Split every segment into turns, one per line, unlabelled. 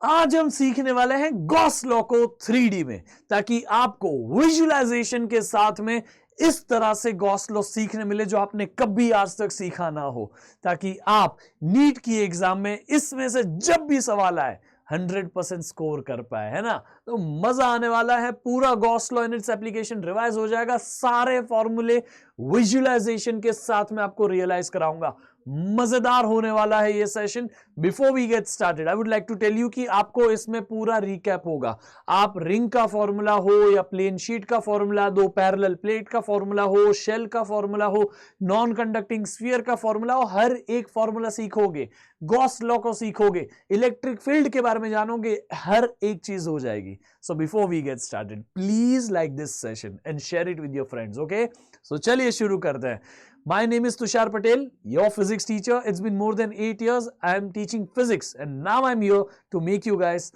आज हम सीखने वाले हैं गॉस लॉ को 3D में, ताकि आपको विजुअलाइजेशन के साथ में इस तरह से गॉस लॉ सीखने मिले जो आपने कभी आज तक सीखा ना हो, ताकि आप नीट की एग्जाम में इसमें से जब भी सवाल आए 100% स्कोर कर पाए, है ना। तो मजा आने वाला है। पूरा Gauss law and its application revise हो जाएगा, सारे फॉर्मूले विजुअलाइजेशन के साथ में आपको रियलाइज कराऊंगा। मजेदार होने वाला है ये session. Before we get started I would like to tell you कि आपको इसमें पूरा रिकैप होगा। आप रिंग का फॉर्मूला हो या प्लेन शीट का फॉर्मूला, दो पैरेलल प्लेट का फॉर्मूला हो, शेल का फॉर्मूला हो, नॉन कंडक्टिंग स्फीयर का फॉर्मूला हो, हर एक फॉर्मूला सीखोगे, गॉस लॉ को सीखोगे, इलेक्ट्रिक फील्ड के बारे में जानोगे, हर एक चीज हो जाएगी। So before we get started please like this session and share it with your friends, okay. So चलिए शुरू करते हैं। My name is Tushar Patel, your physics teacher. It's been more than 8 years. I am teaching physics and now I'm here to make you guys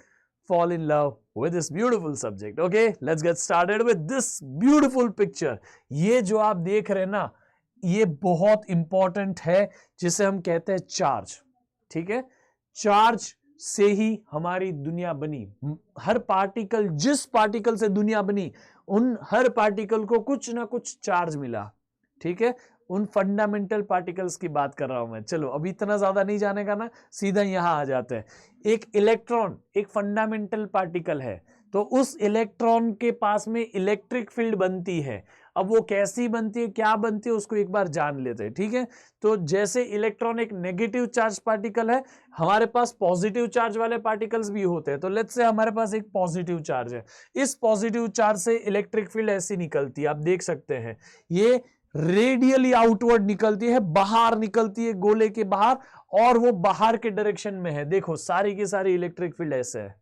fall in love with this beautiful subject. Okay, let's get started with this beautiful picture. ये जो आप देख रहे हैं ना, ये बहुत important है, जिसे हम कहते हैं चार्ज। ठीक है, चार्ज से ही हमारी दुनिया बनी। हर पार्टिकल, जिस पार्टिकल से दुनिया बनी, उन हर पार्टिकल को कुछ ना कुछ चार्ज मिला। ठीक है, उन फंडामेंटल पार्टिकल्स की बात कर रहा हूं मैं। चलो अभी इतना ज्यादा नहीं जाने का ना, सीधा यहां आ जाते हैं। एक इलेक्ट्रॉन एक फंडामेंटल पार्टिकल है, तो उस इलेक्ट्रॉन के पास में इलेक्ट्रिक फील्ड बनती है। अब वो कैसी बनती है, क्या बनती है, उसको एक बार जान लेते हैं। ठीक है, तो जैसे इलेक्ट्रॉन एक नेगेटिव चार्ज पार्टिकल है, हमारे पास पॉजिटिव चार्ज वाले पार्टिकल्स भी होते हैं। तो लेट्स से हमारे पास एक पॉजिटिव चार्ज है, इस पॉजिटिव चार्ज से इलेक्ट्रिक फील्ड ऐसी निकलती है, आप देख सकते हैं। ये रेडियली आउटवर्ड निकलती है, बाहर निकलती है गोले के बाहर, और वो बाहर के डायरेक्शन में है। देखो सारी की सारी इलेक्ट्रिक फील्ड ऐसे है,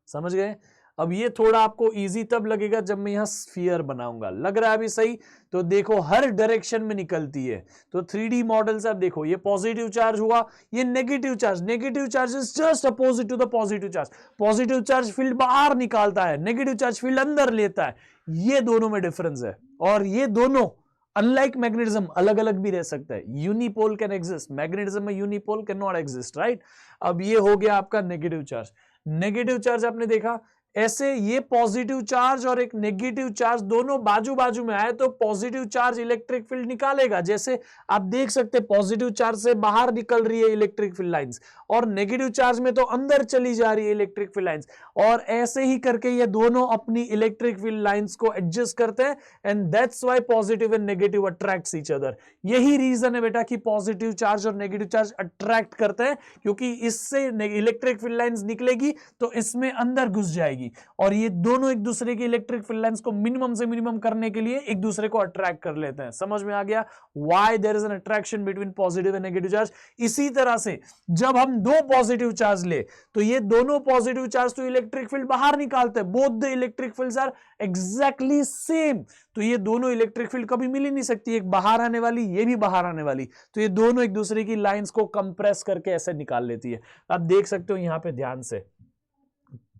समझ गए। अब ये थोड़ा आपको इजी तब लगेगा जब मैं यहां स्फीयर बनाऊंगा। लग रहा है अभी सही? तो देखो हर डायरेक्शन में निकलती है। तो 3D मॉडल से आप देखो, ये पॉजिटिव चार्ज हुआ, ये negative charge. Negative charge is just opposite to the positive charge. Positive charge field बाहर निकालता है, नेगेटिव चार्ज फील्ड अंदर लेता है। ये दोनों में डिफरेंस है, और ये दोनों अनलाइक मैग्नेटिज्म अलग अलग भी रह सकता है। यूनिपोल कैन एग्जिस्ट, मैग्नेटिज्म में unipole can not exist, right. अब ये हो गया आपका नेगेटिव चार्ज। नेगेटिव चार्ज आपने देखा ऐसे, ये पॉजिटिव चार्ज और एक नेगेटिव चार्ज दोनों बाजू बाजू में आए तो पॉजिटिव चार्ज इलेक्ट्रिक फील्ड निकालेगा। जैसे आप देख सकते हैं पॉजिटिव चार्ज से बाहर निकल रही है इलेक्ट्रिक फील्ड लाइंस, और नेगेटिव चार्ज में तो अंदर चली जा रही है इलेक्ट्रिक फील्ड लाइंस। और ऐसे ही करके ये दोनों अपनी इलेक्ट्रिक फील्ड लाइंस को एडजस्ट करते हैं, and that's why positive and negative attracts each other. यही रीजन है बेटा कि पॉजिटिव चार्ज और नेगेटिव चार्ज अट्रैक्ट करते हैं, क्योंकि इससे इलेक्ट्रिक फील्ड लाइंस निकलेगी तो इसमें अंदर घुस जाएगी, और ये दोनों एक दूसरे की इलेक्ट्रिक फील्ड लाइंस को मिनिमम से मिनिमम करने के लिए एक दूसरे को अट्रैक्ट कर लेते हैं। समझ में आ गया why there is an attraction between positive and negative charge. इसी तरह से जब हम दो पॉजिटिव चार्ज ले, तो ये दोनों पॉजिटिव चार्ज तो इलेक्ट्रिक फील्ड बाहर निकालते हैं। Both the electric fields are exactly same, तो ये दोनों इलेक्ट्रिक फील्ड कभी मिल ही नहीं सकती, एक बाहर आने वाली, ये भी बाहर आने वाली। तो ये दोनों एक दूसरे की लाइंस को कंप्रेस करके ऐसे निकाल लेती है। आप देख सकते हो यहां पे, ध्यान से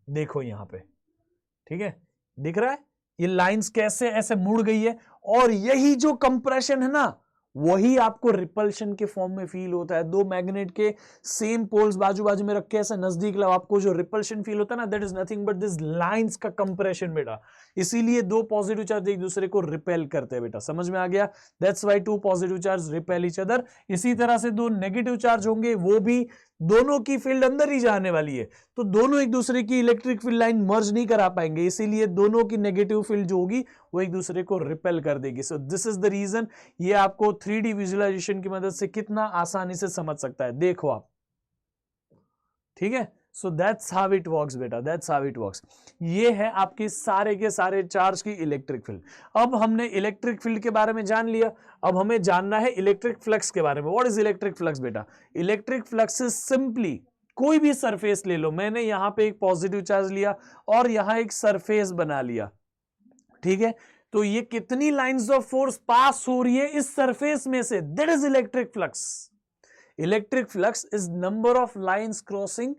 देखो यहां पे, ठीक है, दिख रहा है ये लाइंस कैसे ऐसे मुड़ गई है। और यही जो कंप्रेशन है ना, वही आपको रिपल्शन के फॉर्म में फील होता है। दो मैग्नेट के सेम पोल्स बाजू बाजू में रख के ऐसे नजदीक लाओ, आपको जो रिपल्शन फील होता है ना, that is nothing but this lines का कंप्रेशन बेटा। इसीलिए दो पॉजिटिव चार्ज एक दूसरे को रिपेल करते हैं बेटा, समझ में आ गया। That's why two positive charge repel each other. इसी तरह से दो नेगेटिव चार्ज होंगे, वो भी दोनों की फील्ड अंदर ही जाने वाली है, तो दोनों एक दूसरे की इलेक्ट्रिक फील्ड लाइन मर्ज नहीं करा पाएंगे, इसीलिए दोनों की नेगेटिव फील्ड जो होगी वो एक दूसरे को रिपेल कर देगी। So this is the reason. ये आपको 3D विजुअलाइजेशन की मदद से कितना आसानी से समझ सकता है, देखो आप, ठीक है। So that's how it works बेटा, दैट्स हाउ इट वर्क्स। ये है आपकी सारे के सारे चार्ज की इलेक्ट्रिक फील्ड। अब हमने इलेक्ट्रिक फील्ड के बारे में जान लिया, अब हमें जानना है इलेक्ट्रिक फ्लक्स के बारे में। व्हाट इज इलेक्ट्रिक फ्लक्स बेटा? इलेक्ट्रिक फ्लक्स इज सिंपली, कोई भी सरफेस ले लो, मैंने यहां पे एक पॉजिटिव चार्ज लिया और यहां एक सरफेस बना लिया, ठीक है, तो ये कितनी लाइंस ऑफ फोर्स पास हो रही है इस सरफेस में से, that is electric flux. Electric flux is number of lines crossing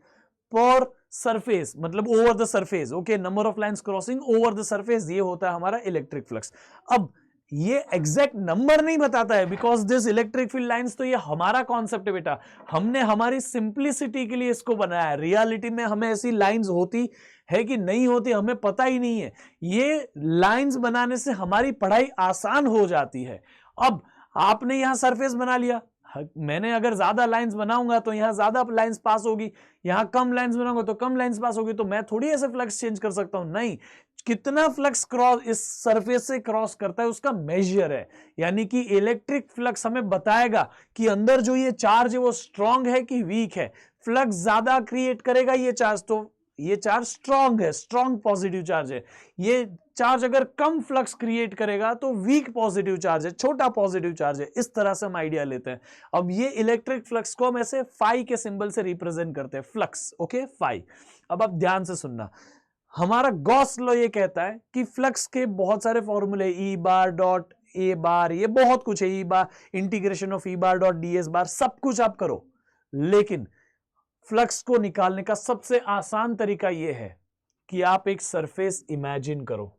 पर सरफेस, मतलब over the surface, okay, number of lines crossing over the surface, ये होता है हमारा इलेक्ट्रिक फ्लक्स। अब ये एग्जैक्ट नंबर नहीं बताता है, because this electric field lines, तो ये हमारा कॉन्सेप्ट है बेटा, हमने हमारी सिंप्लिसिटी के लिए इसको बनाया है। रियलिटी में हमें ऐसी लाइंस होती है कि नहीं होती हमें पता ही नहीं है। ये लाइंस बनाने से हमारी पढ़ाई आसान हो जाती है। अब आपने यहां सरफेस बना लिया, मैंने अगर ज्यादा लाइंस बनाऊंगा तो यहां ज्यादा लाइंस पास होगी, यहां कम लाइंस बनाऊंगा तो कम लाइंस पास होगी, तो मैं थोड़ी ऐसे फ्लक्स चेंज कर सकता हूं, नहीं, कितना फ्लक्स क्रॉस इस सरफेस से क्रॉस करता है उसका मेजर है। यानी कि इलेक्ट्रिक फ्लक्स हमें बताएगा कि अंदर जो ये चार्ज है वो स्ट्रांग है कि वीक है। फ्लक्स ज्यादा क्रिएट करेगा ये चार्ज, तो ये चार्ज स्ट्रांग है, स्ट्रांग पॉजिटिव चार्ज है। ये चार्ज अगर कम फ्लक्स क्रिएट करेगा तो वीक पॉजिटिव चार्ज है, छोटा पॉजिटिव चार्ज है। इस तरह से हम आइडिया लेते हैं। अब ये इलेक्ट्रिक फ्लक्स को हम ऐसे फाई के सिंबल से रिप्रेजेंट करते हैं, फ्लक्स, ओके, फाई। अब आप ध्यान से सुनना, हमारा गॉस लॉ ये कहता है कि फ्लक्स के बहुत सारे फॉर्मूले, ई बार डॉट ए बार, ये बहुत कुछ है, E bar integration of E bar dot D S bar, सब कुछ आप करो, लेकिन फ्लक्स को निकालने का सबसे आसान तरीका यह है कि आप एक सरफेस इमेजिन करो।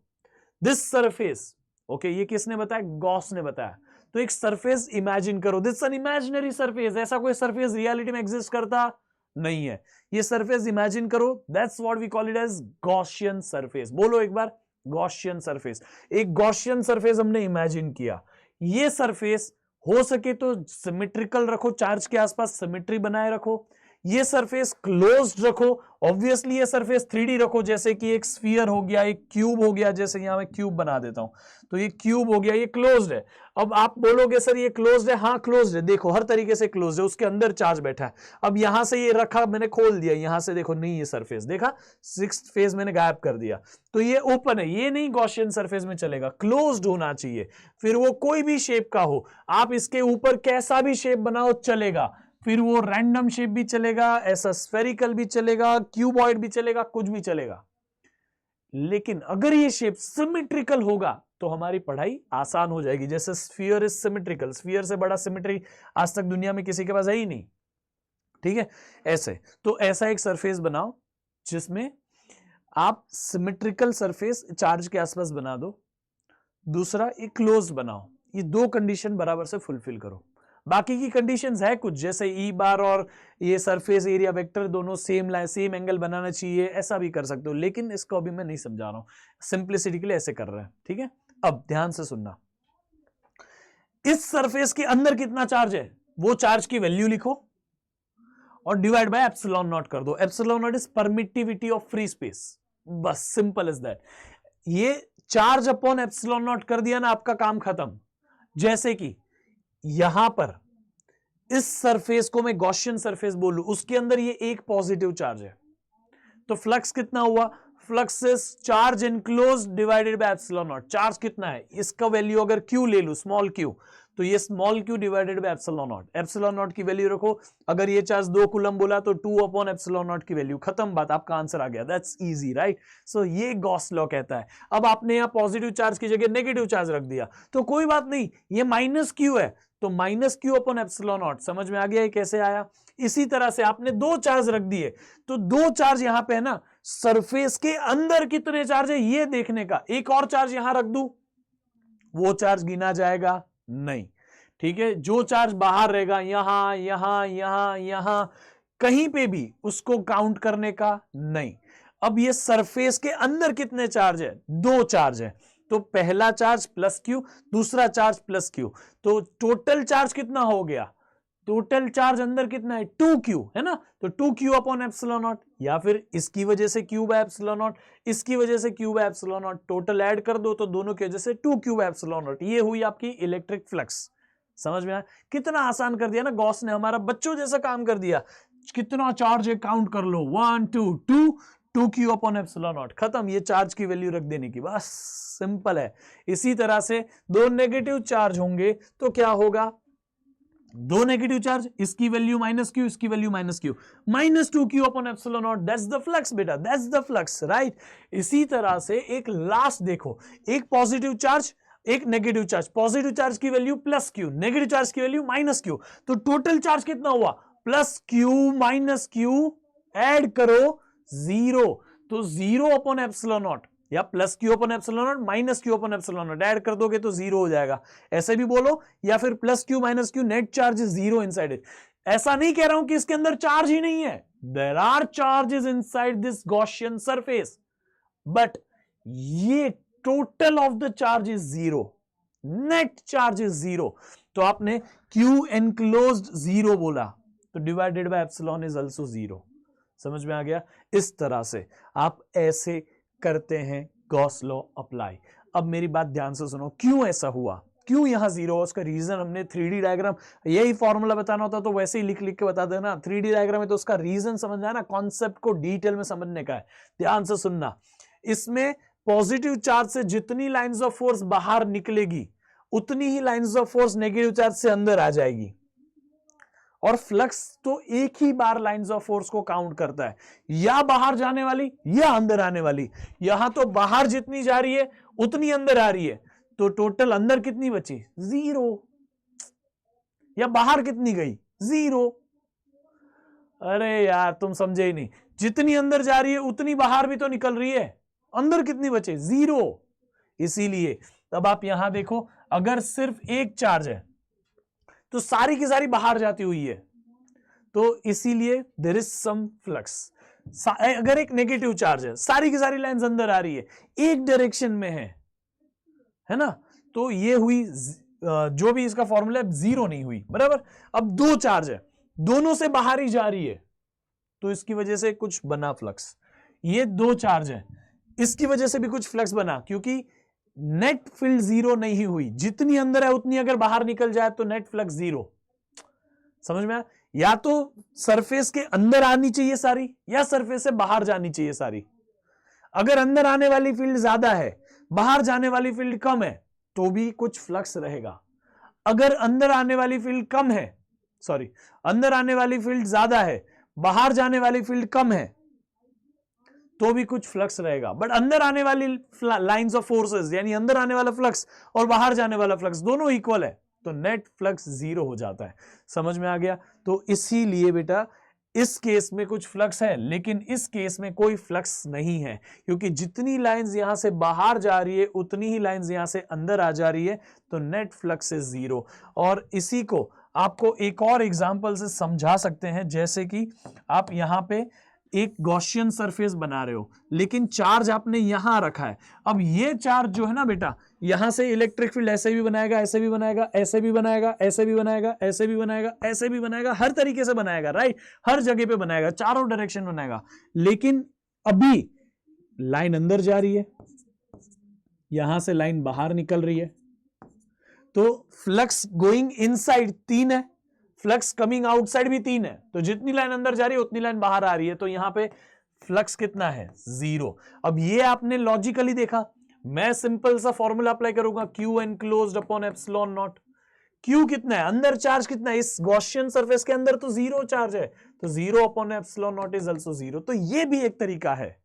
दिस सरफेस, ओके, ये किसने बताया? गॉस ने बताया। तो एक सरफेस इमेजिन करो, दिस एन इमेजिनरी सरफेस, ऐसा कोई सरफेस रियलिटी में एग्जिस्ट करता नहीं है, ये सरफेस इमेजिन करो, that's what we call it as Gaussian surface. बोलो एक बार, गॉसियन सरफेस। एक गॉसियन सरफेस हमने इमेजिन किया। ये सरफेस हो सके तो सिमेट्रिकल रखो, चार्ज के आसपास सिमेट्री बनाए रखो। ये सरफेस क्लोज्ड रखो, ऑब्वियसली ये सरफेस 3D रखो, जैसे कि एक स्फीयर हो गया, एक क्यूब हो गया, जैसे यहां मैं क्यूब बना देता हूं, तो ये क्यूब हो गया, ये क्लोज्ड है। अब आप बोलोगे सर ये क्लोज्ड है, हाँ क्लोज्ड है, देखो हर तरीके से क्लोज्ड है, उसके अंदर चार्ज बैठा है। अब यहां से ये रखा, मैंने खोल दिया, यहां से देखो नहीं, ये सरफेस देखा, 6th फेज मैंने गायब कर दिया, तो ये ओपन है, ये नहीं गॉसियन सरफेस में चलेगा, क्लोज्ड होना चाहिए। फिर वो कोई भी शेप का हो, आप इसके ऊपर कैसा भी शेप बनाओ चलेगा, फिर वो रैंडम शेप भी चलेगा, ऐसा स्फेरिकल भी चलेगा, क्यूबॉइड भी चलेगा, कुछ भी चलेगा। लेकिन अगर ये शेप सिमेट्रिकल होगा तो हमारी पढ़ाई आसान हो जाएगी। जैसे स्फीयर इज सिमेट्रिकल, स्फीयर से बड़ा सिमेट्री आज तक दुनिया में किसी के पास है ही नहीं, ठीक है। ऐसे तो ऐसा एक सरफेस बनाओ जिसमें आप सिमेट्रिकल सरफेस चार्ज के आसपास बना दो, दूसरा एक क्लोज बनाओ। ये दो कंडीशन बराबर से फुलफिल करो। बाकी की कंडीशंस है कुछ, जैसे ई बार और ये सरफेस एरिया वेक्टर दोनों सेम एंगल बनाना चाहिए, ऐसा भी कर सकते हो, लेकिन इसको अभी मैं नहीं समझा रहा हूं, सिंप्लिसिटी के लिए ऐसे कर रहे हैं, ठीक है। अब ध्यान से सुनना, इस सरफेस के अंदर कितना चार्ज है वो चार्ज की वैल्यू लिखो और डिवाइड बाय एप्सिलॉन नॉट कर दो। Epsilon not is permittivity of free space, बस सिंपल इज दैट। ये चार्ज अपॉन एप्सिलॉन नॉट कर दिया ना, आपका काम खत्म। जैसे कि यहां पर इस सरफेस को मैं गॉसियन सरफेस बोलूं, उसके अंदर ये एक पॉजिटिव चार्ज है, तो फ्लक्स कितना हुआ? Flux is charge enclose divided by epsilon not. Charge कितना है, इसका वैल्यू अगर क्यू ले लूं, स्मॉल क्यू, तो ये small Q divided by epsilon not. Epsilon not की वैल्यू रखो, अगर ये चार्ज 2 कूलम बोला तो 2 अपॉन एप्सिलॉन नॉट की वैल्यू, खत्म बात, आपका आंसर आ गया। That's easy, right. सो ये गॉस लॉ कहता है। अब आपने यहां पॉजिटिव चार्ज की जगह नेगेटिव चार्ज रख दिया, तो कोई बात नहीं, ये माइनस क्यू है, तो minus Q upon epsilon not. समझ में आ गया ये कैसे आया? इसी तरह से आपने 2 चार्ज रख दिए, तो 2 चार्ज यहां पे है ना, सरफेस के अंदर कितने चार्ज है ये देखने का। एक और चार्ज यहां रख दूं, वो चार्ज गिना जाएगा नहीं, ठीक है। जो चार्ज बाहर रहेगा, यहां यहां यहां यहां कहीं पे भी, उसको काउंट करने का नहीं। अब ये सरफेस के अंदर कितने चार्ज है? 2 चार्ज है, तो पहला चार्ज प्लस क्यू, दूसरा चार्ज प्लस क्यू, तो टोटल चार्ज कितना हो गया? टोटल चार्ज अंदर कितना है? 2q है ना, तो 2q अपॉन एप्सिलॉन नॉट, या फिर इसकी वजह से q बाय एप्सिलॉन नॉट, इसकी वजह से q bye epsilon not, total add कर दो तो दोनों की वजह से 2q बाय एप्सिलॉन नॉट। ये हुई आपकी इलेक्ट्रिक फ्लक्स। समझ में आया? कितना आसान कर दिया ना गॉस ने, हमारा बच्चों जैसा काम कर दिया। कितना चार्ज है काउंट कर लो, 1 2 2 2q अपॉन एप्सिलॉन नॉट, खत्म। ये चार्ज की वैल्यू रख देने की, बस सिंपल है। इसी तरह से 2 नेगेटिव चार्ज होंगे तो क्या होगा? 2 नेगेटिव चार्ज, इसकी वैल्यू माइनस क्यू, इसकी value minus Q, minus 2q upon epsilon not, that's the flux बेटा, दैट्स द फ्लक्स, राइट। इसी तरह से एक लास्ट देखो, एक पॉजिटिव चार्ज, एक नेगेटिव चार्ज, पॉजिटिव चार्ज की value plus Q, negative charge की वैल्यू माइनस क्यू, तो टोटल चार्ज कितना हुआ? Plus Q minus Q, add करो 0, तो 0 अपॉन एप्सिलॉन नॉट, या plus Q upon epsilon not minus Q upon epsilon not, add कर दोगे तो जीरो हो जाएगा, ऐसे भी बोलो, या फिर plus Q minus Q, net charge is zero inside it. ऐसा नहीं कह रहा हूं कि इसके अंदर चार्ज ही नहीं है, there are charges inside this Gaussian surface, but ये total of the charge is zero, net charge is zero. तो आपने क्यू एनक्लोज्ड जीरो बोला, तो divided by epsilon is also zero. समझ में आ गया? इस तरह से आप ऐसे करते हैं गॉस लॉ अप्लाई। अब मेरी बात ध्यान से सुनो, क्यों ऐसा हुआ, क्यों यहां जीरो, उसका रीजन हमने 3D डायग्राम, यही फॉर्मूला बताना होता तो वैसे ही लिख लिख के बता देना, 3D डायग्राम है तो उसका रीजन समझना है ना, कॉन्सेप्ट को डिटेल में समझने का है। ध्यान से सुनना, इसमें पॉजिटिव चार्ज से जितनी लाइंस ऑफ फोर्स बाहर निकलेगी उतनी ही lines of force negative charge से अंदर आ जाएगी, और फ्लक्स तो एक ही बार लाइंस ऑफ फोर्स को काउंट करता है, या बाहर जाने वाली या अंदर आने वाली। यहां तो बाहर जितनी जा रही है उतनी अंदर आ रही है, तो टोटल अंदर कितनी बची, जीरो, या बाहर कितनी गई, जीरो। अरे यार तुम समझे ही नहीं, जितनी अंदर जा रही है उतनी बाहर भी तो निकल रही है, अंदर कितनी बचे, जीरो। इसीलिए तब आप यहां देखो, अगर सिर्फ एक चार्ज है तो सारी की सारी बाहर जाती हुई है, तो इसीलिए देयर इज सम फ्लक्स। अगर एक नेगेटिव चार्ज है, सारी की सारी लाइंस अंदर आ रही है, एक डायरेक्शन में है ना, तो ये हुई जो भी इसका फॉर्मूला है जीरो नहीं हुई, बराबर। अब दो चार्ज है, दोनों से बाहर ही जा रही है, तो इसकी वजह से कुछ बना फ्लक्स। ये दो चार्ज है, इसकी वजह से भी कुछ फ्लक्स बना, क्योंकि नेट फील्ड जीरो नहीं हुई, जितनी अंदर है उतनी अगर बाहर निकल जाए तो नेट फ्लक्स जीरो। समझ में आया? या तो सरफेस के अंदर आनी चाहिए सारी, या सरफेस से बाहर जानी चाहिए सारी। अगर अंदर आने वाली फील्ड ज्यादा है, बाहर जाने वाली फील्ड कम है, तो भी कुछ फ्लक्स रहेगा। अगर अंदर आने वाली फील्ड कम है, सॉरी, अंदर आने वाली फील्ड ज्यादा है, बाहर जाने वाली फील्ड कम है, तो भी कुछ फ्लक्स रहेगा। बट अंदर आने वाली लाइंस ऑफ फोर्सेस, यानी अंदर आने वाला फ्लक्स और बाहर जाने वाला फ्लक्स दोनों इक्वल है, तो नेट फ्लक्स जीरो हो जाता है। समझ में आ गया? तो इसीलिए बेटा इस केस में कुछ फ्लक्स है, लेकिन इस केस में कोई फ्लक्स नहीं है, क्योंकि जितनी लाइंस यहां से बाहर जा रही है उतनी ही लाइंस यहां से अंदर आ जा रही है, तो नेट फ्लक्स इज जीरो। और इसी को आपको एक और एग्जांपल से समझा सकते हैं, जैसे कि आप यहां पे एक गॉसियन सरफेस बना रहे हो, लेकिन चार्ज आपने यहां रखा है। अब ये चार्ज जो है ना बेटा, यहां से इलेक्ट्रिक फील्ड ऐसे भी बनाएगा, ऐसे भी बनाएगा, ऐसे भी बनाएगा, ऐसे भी बनाएगा, ऐसे भी बनाएगा, ऐसे भी बनाएगा, हर तरीके से बनाएगा, राइट, हर जगह पे बनाएगा, चारों डायरेक्शन बनाएगा। लेकिन अभी लाइन अंदर जा रही है, यहां से लाइन बाहर निकल रही है, तो फ्लक्स गोइंग इनसाइड 3 है, फ्लक्स कमिंग आउटसाइड भी 3 है, तो जितनी लाइन अंदर जा रही है उतनी लाइन बाहर आ रही है, तो यहां पे फ्लक्स कितना है, जीरो। अब ये आपने लॉजिकली देखा, मैं सिंपल सा फॉर्मूला अप्लाई करूंगा, Q enclosed upon epsilon not. Q कितना है, अंदर चार्ज कितना है, इस गॉसियन सरफेस के अंदर तो जीरो चार्ज है, तो zero upon epsilon not is also zero. तो ये भी एक तरीका है।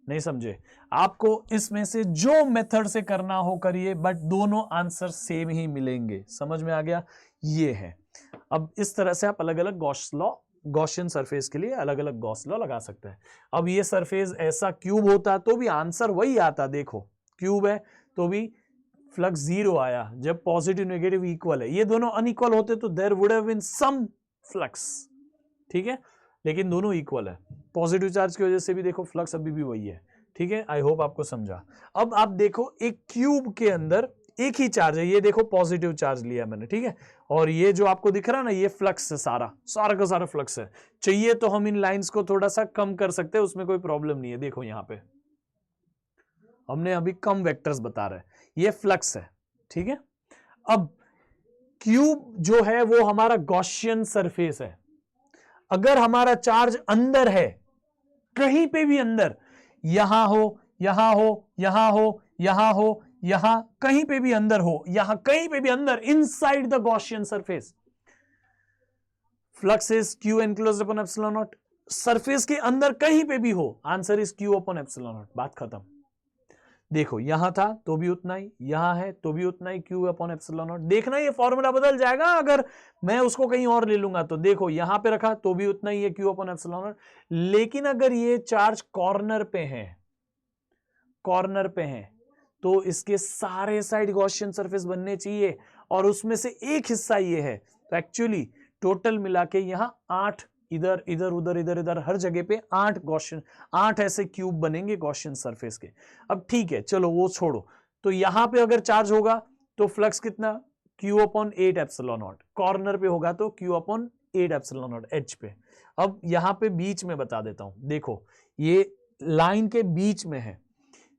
नहीं समझे? आपको इसमें से जो मेथड से करना हो करिए, बट दोनों आंसर सेम ही मिलेंगे। समझ में आ गया? ये है। अब इस तरह से आप अलग अलग गॉसियन सरफेस के लिए अलग अलग गॉस लॉ लगा सकते हैं। अब ये सरफेस ऐसा क्यूब होता तो भी आंसर वही आता। देखो क्यूब है तो भी फ्लक्स जीरो आया जब पॉजिटिव नेगेटिव इक्वल है। ये दोनों अनइक्वल होते तो there would have been some flux, ठीक है, लेकिन दोनों इक्वल है। पॉजिटिव चार्ज की वजह से भी देखो फ्लक्स अभी भी वही है, ठीक है। आई होप आपको समझा। अब आप देखो एक क्यूब के अंदर एक ही चार्ज है, ये देखो पॉजिटिव चार्ज लिया मैंने, ठीक है, और ये जो आपको दिख रहा है ना ये फ्लक्स है, सारा का सारा फ्लक्स है। चाहिए तो हम इन लाइंस को थोड़ा सा कम कर सकते हैं, उसमें कोई प्रॉब्लम नहीं है। देखो यहां पे हमने अभी कम वेक्टर्स बता रहे हैं, ये फ्लक्स है, ठीक है। अब क्यूब जो है वो हमारा गॉसियन सरफेस है। अगर हमारा चार्ज अंदर है, कहीं पे भी अंदर, यहां हो, यहां हो, यहां हो, यहां हो, यहां कहीं पे भी अंदर हो, यहां कहीं पे भी अंदर, inside the Gaussian surface, flux is Q enclosed upon epsilon not. Surface के अंदर कहीं पे भी हो, answer is Q upon epsilon not. बात खत्म। देखो यहां था तो भी उतना ही, यहां है तो भी उतना ही, क्यू अपॉन एप्सिलॉन नॉट। देखना ये फॉर्मूला बदल जाएगा अगर मैं उसको कहीं और ले लूंगा तो। देखो यहां पे रखा तो भी उतना ही है, क्यू अपॉन एप्सिलॉन नॉट। लेकिन अगर ये चार्ज कॉर्नर पे है कॉर्नर पे हैं तो इसके सारे साइड गॉसियन सरफेस बनने चाहिए और उसमें से एक हिस्सा ये है। तो एक्चुअली टोटल मिला के यहां 8 इधर इधर उधर इधर इधर हर जगह पे 8 ऐसे क्यूब बनेंगे गॉसियन सरफेस के। अब ठीक है, चलो वो छोड़ो। तो यहां पे अगर चार्ज होगा तो फ्लक्स कितना, Q/8 एप्सिलॉन नॉट। कॉर्नर पे होगा तो Q/8 एप्सिलॉन नॉट एच पे। अब यहां पे बीच में बता देता हूं, देखो ये लाइन के बीच में है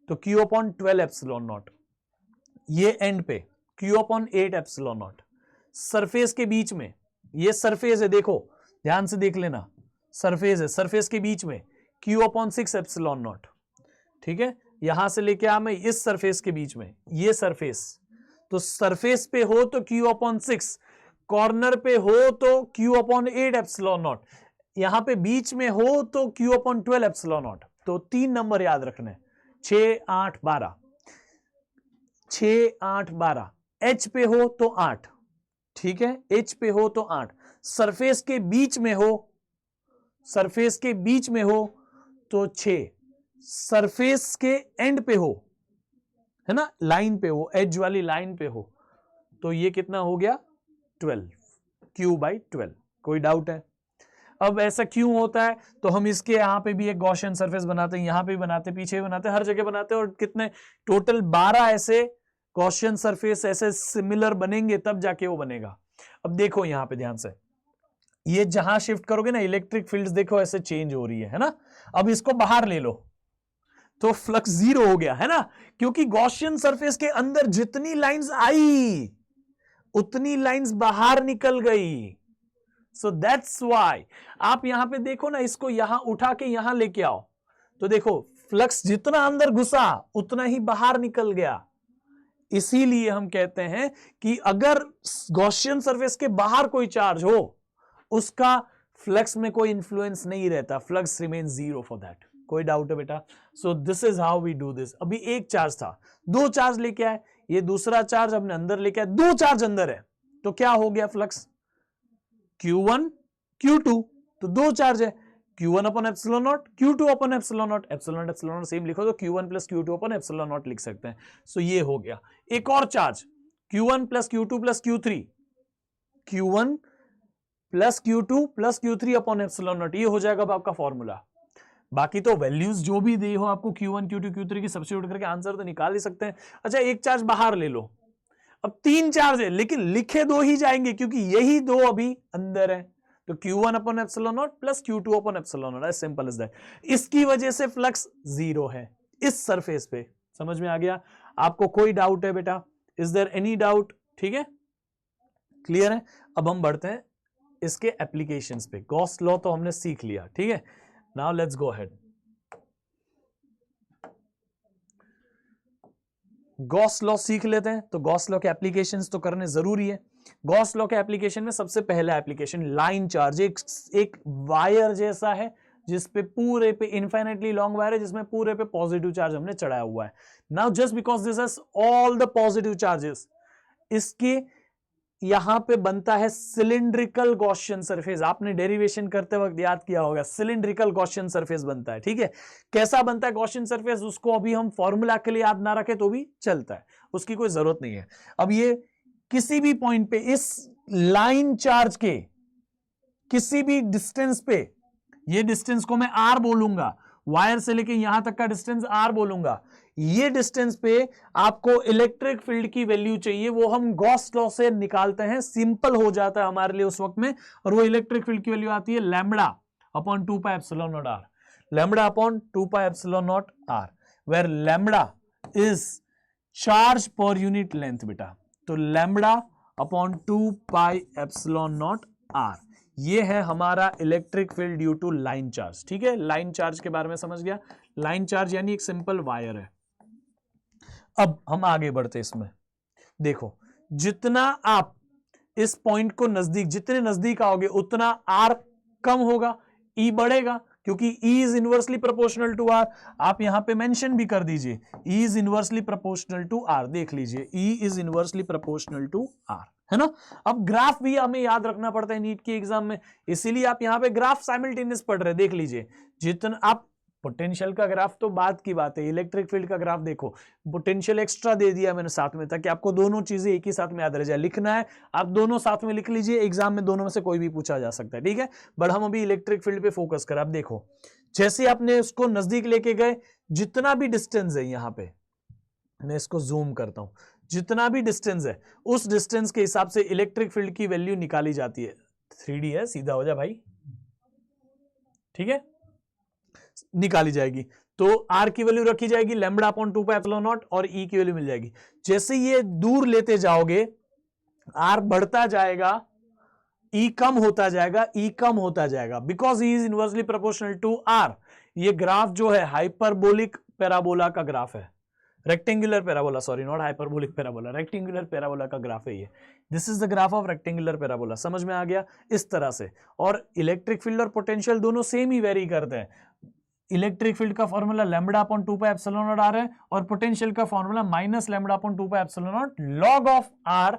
तो Q/12 एप्सिलॉन नॉट। ये एंड पे Q/8 एप्सिलॉन नॉट। सरफेस के बीच में, ये सरफेस है, देखो ध्यान से देख लेना, सरफेस है, सरफेस के बीच में Q/6 एप्सिलॉन नॉट। ठीक है, यहां से लेके आ मैं इस सरफेस के बीच में, ये सरफेस, तो सरफेस पे हो तो Q/6, कॉर्नर पे हो तो Q/8 एप्सिलॉन नॉट, यहां पे बीच में हो तो Q/12 एप्सिलॉन नॉट। तो 3 नंबर याद रखने, 6, 8, 12, 6, 8, 12। एच पे हो तो 8, ठीक है, एच पे हो तो 8। सरफेस के बीच में हो, सरफेस के बीच में हो तो 6, सरफेस के एंड पे हो, है ना, लाइन पे हो, एज वाली लाइन पे हो तो ये कितना हो गया 12, Q/12। कोई डाउट है? अब ऐसा क्यों होता है? तो हम इसके यहां पे भी एक गॉसियन सरफेस बनाते हैं, यहां पे भी बनाते हैं, पीछे भी बनाते हैं, हर जगह बनाते हैं, और कितने टोटल 12 ऐसे गॉसियन सरफेस ऐसे सिमिलर बनेंगे तब जाके वो बनेगा। अब देखो यहां पे ध्यान से, ये जहां शिफ्ट करोगे ना इलेक्ट्रिक फील्ड्स देखो ऐसे चेंज हो रही है ना। अब इसको बाहर ले लो तो फ्लक्स 0 हो गया, है ना, क्योंकि गॉसियन सरफेस के अंदर जितनी लाइंस आई उतनी लाइंस बाहर निकल गई। सो दैट्स व्हाई आप यहां पे देखो ना, इसको यहां उठा के यहां लेके आओ तो देखो फ्लक्स जितना अंदर घुसा उतना ही बाहर निकल गया। इसीलिए हम कहते हैं कि अगर गॉसियन सरफेस के बाहर कोई चार्ज हो उसका फ्लक्स में कोई इंफ्लुएंस नहीं रहता, फ्लक्स रिमेन 0 फॉर दैट। कोई डाउट है बेटा? So this is how we do this. अभी एक चार्ज था, 2 चार्ज लेके आए, ये दूसरा चार्ज अपने अंदर लेके आए, 2 चार्ज अंदर है तो क्या हो गया फ्लक्स, Q1 Q2, तो 2 चार्ज है, Q1/ε0, Q2/ε0, ε/ε0 सेम लिखो तो Q1 + Q2/ε0 लिख सकते हैं। सो ये हो गया। एक और charge Q1 + Q2 + Q3, Q1 + Q2 + Q3/ε0, ये हो जाएगा अब आपका फॉर्मूला। बाकी तो वैल्यूज जो भी दी हो आपको Q1 Q2 Q3 की सब्स्टिट्यूट करके आंसर तो निकाल ही सकते हैं। अच्छा एक चार्ज बाहर ले लो, अब 3 चार्ज है लेकिन लिखे 2 ही जाएंगे क्योंकि यही 2 अभी अंदर है, तो Q1/ε0 + Q2/ε0, as simple as that. इसकी वजह से फ्लक्स 0 है इस सरफेस पे। समझ में आ गया? आपको कोई डाउट है बेटा? Is there any doubt? ठीक है, क्लियर है? अब हम बढ़ते हैं इसके एप्लीकेशंस पे। गॉस लॉ तो हमने सीख लिया, ठीक है, now let's go ahead. Gauss law सीख लेते हैं, तो गॉस लॉ के एप्लीकेशंस तो करने जरूरी है। गॉस लॉ के एप्लीकेशन में सबसे पहला एप्लीकेशन लाइन चार्ज, एक वायर जैसा है जिसपे पूरे पे इनफाइनाइटली लॉन्ग वायर है जिसमें पूरे पे पॉजिटिव चार्ज हमने चढ़ाया हुआ है। Now just because this has all the positive charges, इसके यहां पे बनता है सिलिंड्रिकल गॉसियन सरफेस। आपने डेरिवेशन करते वक्त याद किया होगा, सिलिंड्रिकल गॉसियन सरफेस बनता है। ठीक है, कैसा बनता है गॉसियन सरफेस, उसको अभी हम फॉर्मूला के लिए याद ना रखें तो भी चलता है, उसकी कोई जरूरत नहीं है। अब ये किसी भी पॉइंट पे इस लाइन चार्ज के किसी भी डिस्टेंस पे, ये डिस्टेंस को मैं आर बोलूंगा, वायर से लेके यहां तक का डिस्टेंस आर बोलूंगा, ये डिस्टेंस पे आपको इलेक्ट्रिक फील्ड की वैल्यू चाहिए, वो हम गॉस लॉ से निकालते हैं, सिंपल हो जाता है हमारे लिए उस वक्त में, और वो इलेक्ट्रिक फील्ड की वैल्यू आती है λ/2πε0r, λ/2πε0r, where lambda is charge per unit length बेटा, तो λ/2πε0r ये है हमारा electric field due to line charge. ठीक है, लाइन चार्ज के बारे में समझ गया, लाइन चार्ज यानी एक सिंपल वायर है। अब हम आगे बढ़ते इसमें, देखो जितना आप इस पॉइंट को नजदीक, जितने नजदीक आओगे उतना आर कम होगा, ई बढ़ेगा, क्योंकि E is inversely proportional to R. आप यहां पे मेंशन भी कर दीजिए, E is inversely proportional to R, देख लीजिए E is inversely proportional to R, है ना। अब ग्राफ भी हमें याद रखना पड़ता है नीट के एग्जाम में, इसीलिए आप यहां पे ग्राफ साइमल्टेनियस पढ़ रहे, देख लीजिए जितना आप पोटेंशियल का ग्राफ तो बात की बात है, इलेक्ट्रिक फील्ड का ग्राफ देखो, पोटेंशियल एक्स्ट्रा दे दिया मैंने साथ में ताकि आपको दोनों चीजें एक ही साथ में याद रह जाए। लिखना है आप दोनों साथ में लिख लीजिए, एग्जाम में दोनों में से कोई भी पूछा जा सकता है, ठीक है। बट हम अभी इलेक्ट्रिक फील्ड पे फोकस कर। आप देखो जैसे आपने उसको नजदीक लेके गए, जितना भी डिस्टेंस है, यहां पे मैं इसको जूम करता हूं, जितना भी डिस्टेंस है उस डिस्टेंस के हिसाब से इलेक्ट्रिक फील्ड की वैल्यू निकाली जाती है। 3D है, सीधा हो जा भाई, ठीक है, निकाली जाएगी। तो R की वैल्यू रखी जाएगी lambda upon 2 pi epsilon not और E की वैल्यू मिल जाएगी। जैसे ये दूर लेते जाओगे R बढ़ता जाएगा, E कम होता जाएगा, E कम होता जाएगा, because E is inversely proportional to R। ये ग्राफ जो है हाइपरबोलिक पैराबोला का ग्राफ है, rectangular parabola, sorry not hyperbolic parabola, rectangular parabola का ग्राफ है ये। This is the graph of rectangular parabola, समझ में आ गया इस तरह से। और इलेक्ट्रिक फील्ड और पोटेंशियल दोनों सेम ही वेरी करते हैं। इलेक्ट्रिक फील्ड का formula lambda upon 2 pi epsilon naught R है और पोटेंशियल का formula minus lambda upon 2 pi epsilon not log of R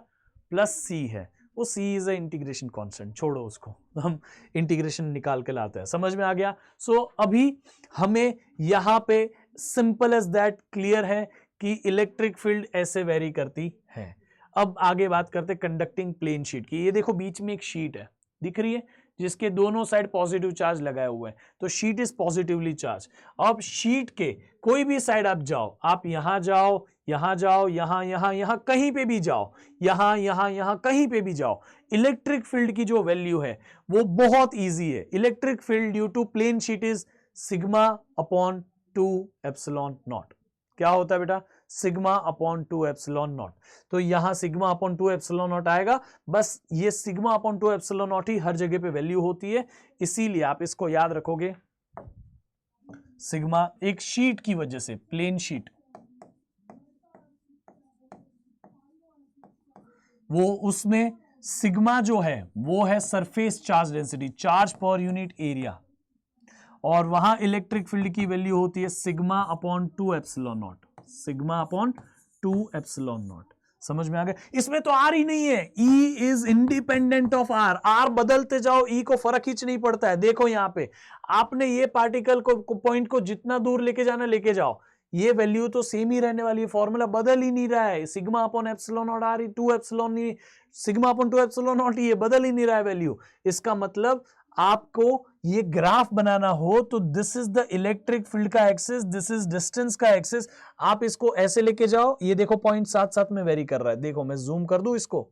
plus C है। वो C is a integration constant, छोड़ो उसको, हम इंटीग्रेशन निकाल के लाते हैं, समझ में आ गया। सो अभी हमें यहां पे सिंपल एज दैट क्लियर है कि इलेक्ट्रिक फील्ड ऐसे वेरी करती है। अब आगे बात करते कंडक्टिंग प्लेन शीट की। ये देखो बीच में एक शीट है, दिख रही है, जिसके दोनों साइड पॉजिटिव चार्ज लगाए हुए हैं, तो शीट इज पॉजिटिवली चार्ज। अब शीट के कोई भी साइड आप जाओ, आप यहां जाओ, यहां जाओ, यहां यहां यहां कहीं पे भी जाओ, यहां यहां यहां कहीं पे भी जाओ, इलेक्ट्रिक फील्ड की जो वैल्यू है वो बहुत ईजी है। Electric field due to plane sheet is sigma upon 2 epsilon naught. क्या होता है बेटा? Sigma upon 2 epsilon naught. तो यहां सिग्मा अपॉन 2 एप्सिलॉन नॉट आएगा, बस ये सिग्मा अपॉन 2 एप्सिलॉन नॉट ही हर जगह पे वैल्यू होती है, इसीलिए आप इसको याद रखोगे। सिग्मा एक शीट की वजह से, प्लेन शीट, वो उसमें सिग्मा जो है वो है surface charge density, charge per unit area, और वहां इलेक्ट्रिक फील्ड की वैल्यू होती है sigma upon 2 epsilon not, sigma upon 2 epsilon not. समझ में आ गया? इसमें तो आर ही नहीं है, E is independent of R. R बदलते जाओ, ई को फर्क ही नहीं पड़ता है। देखो यहां पे आपने ये पार्टिकल को पॉइंट को जितना दूर लेके जाना लेके जाओ, ये वैल्यू तो सेम ही रहने वाली है, फॉर्मूला बदल ही नहीं रहा है। Sigma upon epsilon naught R, 2 epsilon, sigma upon 2 epsilon naught, ये बदल ही नहीं रहा है वैल्यू। इसका मतलब आपको ये ग्राफ बनाना हो तो this is the electric field का एक्सिस, दिस इज डिस्टेंस का एक्सिस। आप इसको ऐसे लेके जाओ, ये देखो पॉइंट साथ साथ में वेरी कर रहा है, देखो मैं जूम कर दूं इसको,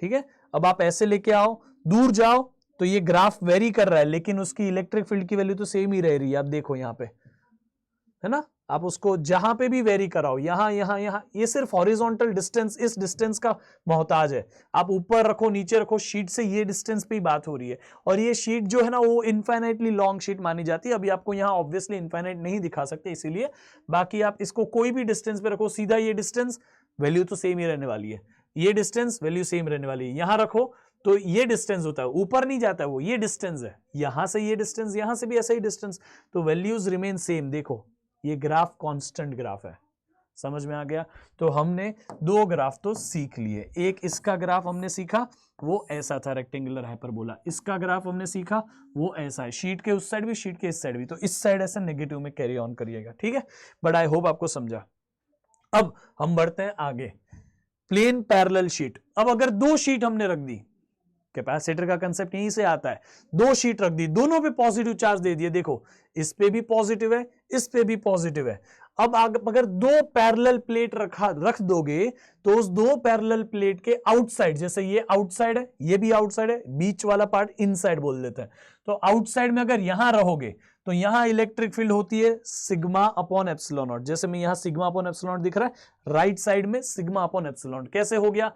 ठीक है। अब आप ऐसे लेके आओ, दूर जाओ तो ये ग्राफ वेरी कर रहा है, लेकिन उसकी इलेक्ट्रिक फील्ड की वैल्यू तो सेम ही रह रही है। आप देखो यहां पे, है ना, आप उसको जहां पे भी वेरी कराओ, यहां यहां यहां, ये सिर्फ हॉरिजॉन्टल डिस्टेंस, इस डिस्टेंस का मोहताज है। आप ऊपर रखो नीचे रखो, शीट से ये डिस्टेंस पे ही बात हो रही है। और ये शीट जो है ना वो इनफाइनाइटली लॉन्ग शीट मानी जाती है। अभी आपको यहां ऑब्वियसली इनफाइनाइट नहीं दिखा सकते इसीलिए, बाकी आप इसको कोई भी डिस्टेंस पे रखो, सीधा ये डिस्टेंस वैल्यू तो सेम ही रहने वाली है, ये डिस्टेंस वैल्यू सेम रहने वाली है। यहां रखो तो ये डिस्टेंस होता है, ऊपर नहीं जाता है वो, ये डिस्टेंस है, यहां से ये डिस्टेंस, यहां से भी ऐसा ही डिस्टेंस, तो वैल्यूज रिमेन सेम। देखो ये ग्राफ कांस्टेंट ग्राफ है, समझ में आ गया? तो हमने दो ग्राफ तो सीख लिए। एक इसका ग्राफ हमने सीखा, वो ऐसा था रेक्टेंगुलर हाइपरबोला। इसका ग्राफ हमने सीखा, वो ऐसा है, शीट के उस साइड भी शीट के इस साइड भी, तो इस साइड ऐसा नेगेटिव में कैरी ऑन करिएगा, ठीक है। बट आई होप आपको समझा। अब हम बढ़ते हैं आगे, प्लेन पैरेलल शीट। अब अगर दो शीट हमने रख दी, कैपेसिटर का कंसेप्ट यहीं से आता है, दो शीट रख दी, दोनों पे पॉजिटिव चार्ज दे दिए, देखो इस पे भी पॉजिटिव है, इस पे भी पॉजिटिव है। अब अगर दो पैरेलल प्लेट रख दोगे तो उस दो पैरेलल प्लेट के आउटसाइड, जैसे ये आउटसाइड है, ये भी आउटसाइड है, बीच वाला पार्ट इनसाइड बोल देते हैं, तो आउटसाइड में अगर यहां रहोगे तो यहां इलेक्ट्रिक फील्ड होती है सिग्मा अपॉन एप्सिलॉन नॉट। जैसे मैं यहां सिग्मा अपॉन एप्सिलॉन नॉट दिख रहा है, राइट साइड में सिग्मा अपॉन एप्सिलॉन नॉट। कैसे हो गया?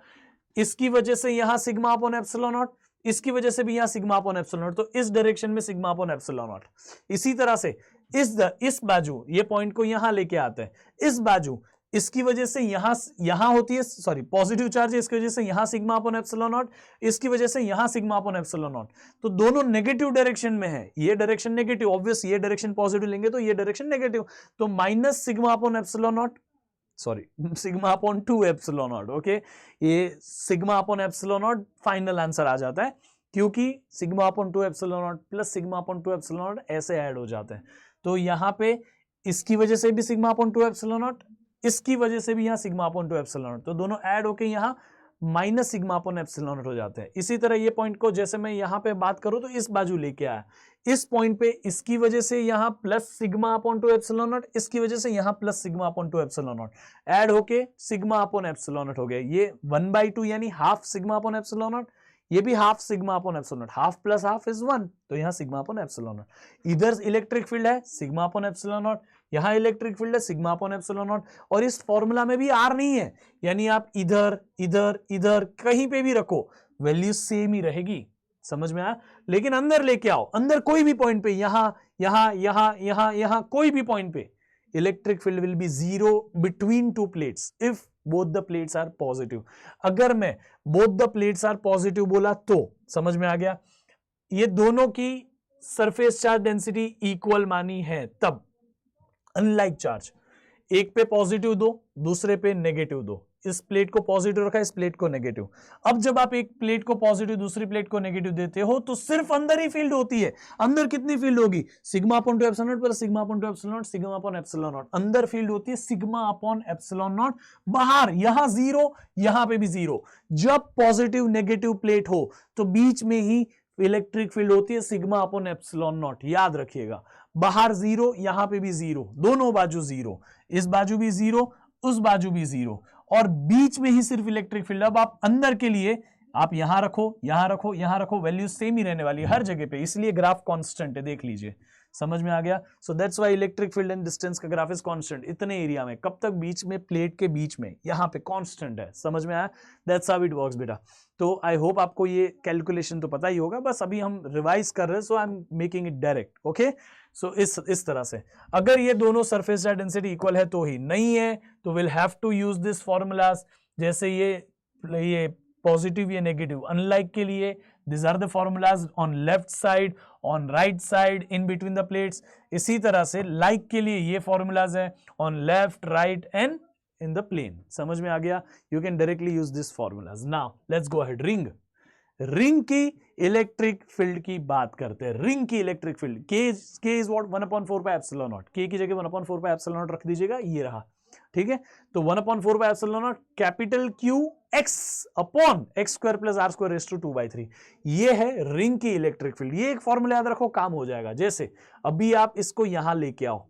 इसकी वजह से यहां सिग्मा अपॉन एप्सिलॉन नॉट, इसकी वजह से भी यहां सिग्मा अपॉन एप्सिलॉन नॉट, तो इस डायरेक्शन में सिग्मा अपॉन एप्सिलॉन नॉट। इसी तरह से इस बाजू, ये पॉइंट को यहां लेके आते हैं, इस बाजू इसकी वजह से यहां होती है, सॉरी पॉजिटिव चार्ज है, इसकी वजह से यहां सिग्मा अपॉन एप्सिलॉन नॉट, इसकी वजह से यहां सिग्मा अपॉन एप्सिलॉन नॉट। तो दोनों नेगेटिव डायरेक्शन में है, ये डायरेक्शन नेगेटिव, ऑब्वियस ये डायरेक्शन पॉजिटिव लेंगे तो ये डायरेक्शन नेगेटिव, तो minus sigma upon epsilon naught, sorry sigma upon 2 epsilon naught. Okay, ये sigma upon epsilon naught final answer आ जाता है। क्योंकि sigma upon 2 epsilon naught plus sigma upon 2 epsilon naught ऐसे ऐड हो जाते हैं। तो यहां पे इसकी वजह से भी सिग्मा अपॉन 2 एप्सिलॉन नॉट, इसकी वजह से भी यहां सिग्मा अपॉन 2 एप्सिलॉन नॉट, तो दोनों ऐड होके यहां minus sigma upon epsilon not हो जाते हैं। इसी तरह ये पॉइंट को जैसे मैं यहां पे बात करूं तो इस बाजू लेके आया, इस पॉइंट पे इसकी वजह से यहां plus sigma upon 2 epsilon not, इसकी वजह से यहां plus sigma upon 2 epsilon not, add होके सिग्मा अपॉन एप्सिलॉन नॉट हो गया। ये 1/2 यानी half sigma upon epsilon naught, ये भी half sigma upon epsilon not, half plus half is 1, तो यहां सिग्मा अपॉन एप्सिलॉन नॉट। इधर इलेक्ट्रिक फील्ड है सिग्मा अपॉन एप्सिलॉन नॉट, यहां इलेक्ट्रिक फील्ड है सिग्मा अपॉन एप्सिलॉन नॉट, और इस फॉर्मूला में भी आर नहीं है, यानी आप इधर इधर इधर कहीं पे भी रखो वैल्यू सेम ही रहेगी। समझ में आया? लेकिन अंदर लेके आओ, अंदर कोई भी पॉइंट पे, यहां यहां यहां यहां यहां कोई भी पॉइंट पे electric field will be zero between two plates if both the plates are positive. अगर मैं both the plates are positive बोला तो समझ में आ गया, ये दोनों की सरफेस चार्ज डेंसिटी इक्वल मानी है तब। अनलाइक चार्ज, एक पे पॉजिटिव दो दूसरे पे नेगेटिव दो, इस प्लेट को पॉजिटिव रखा इस प्लेट को नेगेटिव। अब जब आप एक प्लेट को पॉजिटिव दूसरी प्लेट को नेगेटिव देते हो तो सिर्फ अंदर ही फील्ड होती है। अंदर कितनी फील्ड होगी? Sigma upon 2 epsilon naught plus sigma upon 2 epsilon not, sigma upon epsilon not. अंदर फील्ड होती है सिग्मा अपॉन एप्सिलॉन नॉट, बाहर यहां जीरो यहां पे भी जीरो। जब पॉजिटिव नेगेटिव प्लेट हो तो बीच में ही इलेक्ट्रिक फील्ड होती है सिग्मा अपॉन एप्सिलॉन नॉट, याद रखिएगा। बाहर जीरो यहां पे भी जीरो, दोनों बाजू जीरो, इस बाजू भी जीरो उस बाजू भी जीरो, और बीच में ही सिर्फ इलेक्ट्रिक फील्ड। अब आप अंदर के लिए आप यहां रखो यहां रखो यहां रखो, वैल्यू सेम ही रहने वाली है हर जगह पे, इसलिए ग्राफ कांस्टेंट है, देख लीजिए। समझ में आ गया? So that's why electric field and distance का ग्राफ इज कांस्टेंट। इतने एरिया में कब तक? बीच में प्लेट के बीच में, यहां पे कांस्टेंट है। समझ में आया? दैट्स हाउ इट वर्क्स बेटा। तो आई होप आपको ये कैलकुलेशन तो पता ही होगा, बस अभी हम रिवाइज कर रहे हैं, so I am making it direct. Okay, so इस तरह से अगर ये दोनों सरफेस चार्ज डेंसिटी इक्वल है तो ही, नहीं है तो will have to use this formulas, जैसे ये पॉजिटिव ये नेगेटिव। अनलाइक के लिए this are the formulas on left side on right side in between the plates. इसी तरह से लाइक के लिए ये फॉर्मूलाज है on left right and in the plane. समझ में आ गया? You can directly use this formulas. Now let's go ahead. Ring की इलेक्ट्रिक फील्ड की बात करते हैं। रिंग की इलेक्ट्रिक फील्ड के is what 1/4 pi epsilon not, के की जगह 1/4 पाई एप्सिलॉन नॉट रख दीजिएगा, ये रहा। ठीक है, तो 1/4 pi epsilon naught capital Q X upon X square plus R square raise to 2/3, ये है रिंग की इलेक्ट्रिक फील्ड। ये एक फॉर्मूला याद रखो, काम हो जाएगा। जैसे अभी आप इसको यहां लेके आओ,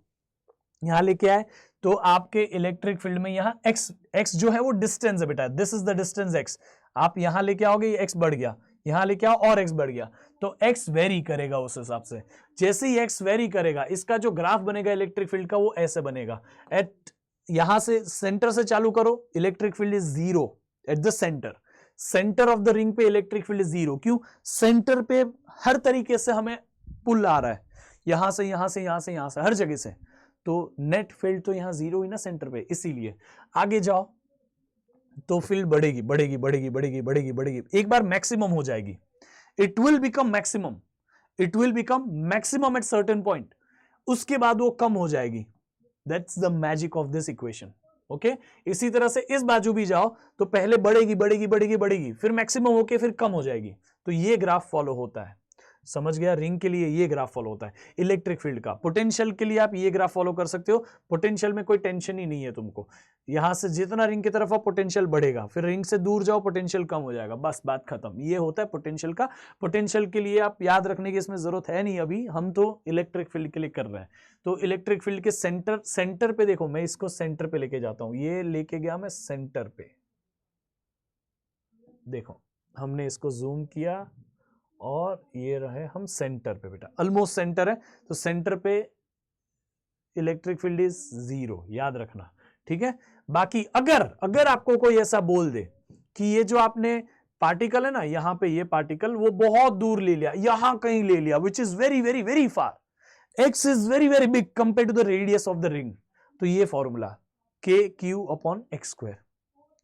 यहां लेके आए तो आपके इलेक्ट्रिक फील्ड में यहां एक्स जो है वो डिस्टेंस है बेटा, this is the distance x. आप यहां लेके आओगे, ये एक्स बढ़ गया, यहां लेके आओ और एक्स बढ़ गया, तो एक्स वेरी करेगा उस हिसाब से। जैसे ही एक्स वेरी करेगा, इसका जो ग्राफ बनेगा इलेक्ट्रिक फील्ड का वो ऐसे बनेगा। एट यहां से सेंटर से चालू करो, electric field is zero at the centre of the ring पे इलेक्ट्रिक फील्ड इज जीरो। क्यों? सेंटर पे हर तरीके से हमें पुल आ रहा है, यहां से यहां से यहां से यहां से हर जगह से, तो नेट फील्ड तो यहां जीरो ही ना सेंटर पे, इसीलिए। आगे जाओ तो फील्ड बढ़ेगी बढ़ेगी बढ़ेगी बढ़ेगी बढ़ेगी बढ़ेगी, एक बार मैक्सिमम हो जाएगी। It will become maximum, it will become maximum at certain point, उसके बाद वो कम हो जाएगी। That's the magic of this equation. Okay, इसी तरह से इस बाजू भी जाओ तो पहले बढ़ेगी बढ़ेगी बढ़ेगी बढ़ेगी, फिर मैक्सिमम होके फिर कम हो जाएगी। तो ये ग्राफ फॉलो होता है। समझ गया? रिंग के लिए ये ग्राफ फॉलो होता है इलेक्ट्रिक फील्ड का। पोटेंशियल के लिए आप ये ग्राफ फॉलो कर सकते हो। पोटेंशियल में कोई टेंशन ही नहीं है तुमको, यहां से जितना रिंग की तरफ आप पोटेंशियल बढ़ेगा, फिर रिंग से दूर जाओ पोटेंशियल कम हो जाएगा, बस बात खत्म। ये होता है पोटेंशियल का। पोटेंशियल के लिए आप याद रखने की इसमें जरूरत है नहीं, अभी हम तो इलेक्ट्रिक फील्ड के लिए कर रहे हैं। तो इलेक्ट्रिक फील्ड के सेंटर पे देखो, मैं इसको सेंटर पे लेके जाता हूं, ये लेके गया मैं सेंटर पे। देखो हमने इसको जूम किया और ये रहे हम सेंटर पे बेटा, ऑलमोस्ट सेंटर है, तो सेंटर पे इलेक्ट्रिक फील्ड इज जीरो, याद रखना। ठीक है, बाकी अगर आपको कोई ऐसा बोल दे कि ये जो आपने पार्टिकल है ना, यहां पे ये पार्टिकल वो बहुत दूर ले लिया, यहां कहीं ले लिया, which is very very very far, X is very very big compare to the radius of the ring, तो ये फॉर्मूला के क्यू अपॉन एक्स स्क्वायर।